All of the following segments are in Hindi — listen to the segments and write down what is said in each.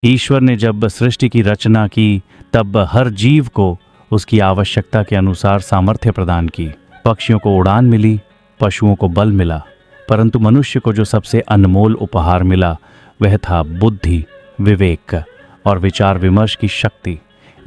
ईश्वर ने जब सृष्टि की रचना की तब हर जीव को उसकी आवश्यकता के अनुसार सामर्थ्य प्रदान की। पक्षियों को उड़ान मिली, पशुओं को बल मिला, परंतु मनुष्य को जो सबसे अनमोल उपहार मिला वह था बुद्धि, विवेक और विचार विमर्श की शक्ति।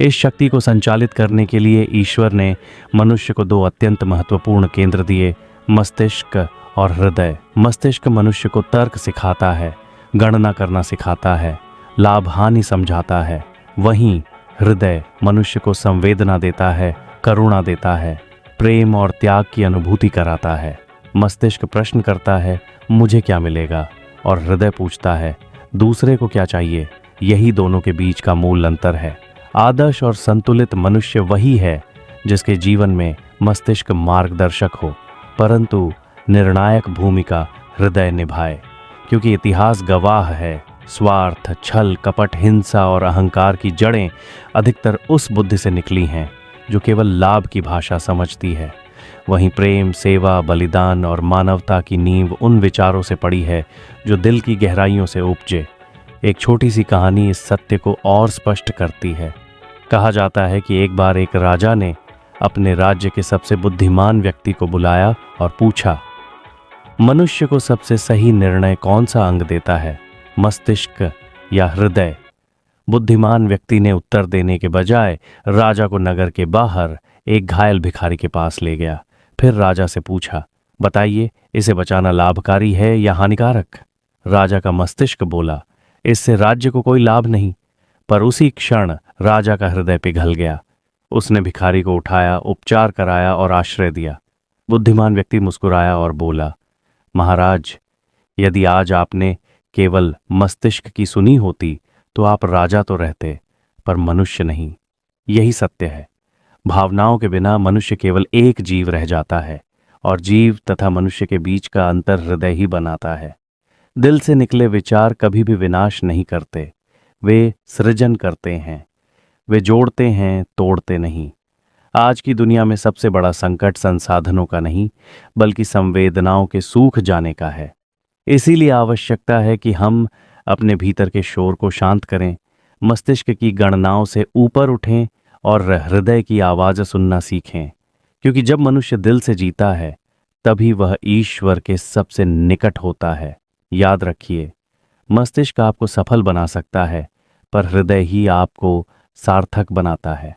इस शक्ति को संचालित करने के लिए ईश्वर ने मनुष्य को दो अत्यंत महत्वपूर्ण केंद्र दिए, मस्तिष्क और हृदय। मस्तिष्क मनुष्य को तर्क सिखाता है, गणना करना सिखाता है, लाभ हानि समझाता है। वहीं हृदय मनुष्य को संवेदना देता है, करुणा देता है, प्रेम और त्याग की अनुभूति कराता है। मस्तिष्क प्रश्न करता है, मुझे क्या मिलेगा, और हृदय पूछता है, दूसरे को क्या चाहिए। यही दोनों के बीच का मूल अंतर है। आदर्श और संतुलित मनुष्य वही है जिसके जीवन में मस्तिष्क मार्गदर्शक हो, परंतु निर्णायक भूमिका हृदय निभाए। क्योंकि इतिहास गवाह है, स्वार्थ, छल, कपट, हिंसा और अहंकार की जड़ें अधिकतर उस बुद्धि से निकली हैं जो केवल लाभ की भाषा समझती है। वहीं प्रेम, सेवा, बलिदान और मानवता की नींव उन विचारों से पड़ी है जो दिल की गहराइयों से उपजे। एक छोटी सी कहानी इस सत्य को और स्पष्ट करती है। कहा जाता है कि एक बार एक राजा ने अपने राज्य के सबसे बुद्धिमान व्यक्ति को बुलाया और पूछा, मनुष्य को सबसे सही निर्णय कौन सा अंग देता है, मस्तिष्क या हृदय? बुद्धिमान व्यक्ति ने उत्तर देने के बजाय राजा को नगर के बाहर एक घायल भिखारी के पास ले गया। फिर राजा से पूछा, बताइए, इसे बचाना लाभकारी है या हानिकारक? राजा का मस्तिष्क बोला, इससे राज्य को कोई लाभ नहीं। पर उसी क्षण राजा का हृदय पिघल गया। उसने भिखारी को उठाया, उपचार कराया और आश्रय दिया। बुद्धिमान व्यक्ति मुस्कुराया और बोला, महाराज, यदि आज आपने केवल मस्तिष्क की सुनी होती तो आप राजा तो रहते, पर मनुष्य नहीं। यही सत्य है। भावनाओं के बिना मनुष्य केवल एक जीव रह जाता है, और जीव तथा मनुष्य के बीच का अंतर हृदय ही बनाता है। दिल से निकले विचार कभी भी विनाश नहीं करते, वे सृजन करते हैं। वे जोड़ते हैं, तोड़ते नहीं। आज की दुनिया में सबसे बड़ा संकट संसाधनों का नहीं, बल्कि संवेदनाओं के सूख जाने का है। इसीलिए आवश्यकता है कि हम अपने भीतर के शोर को शांत करें, मस्तिष्क की गणनाओं से ऊपर उठें और हृदय की आवाज़ सुनना सीखें। क्योंकि जब मनुष्य दिल से जीता है, तभी वह ईश्वर के सबसे निकट होता है। याद रखिए, मस्तिष्क आपको सफल बना सकता है, पर हृदय ही आपको सार्थक बनाता है।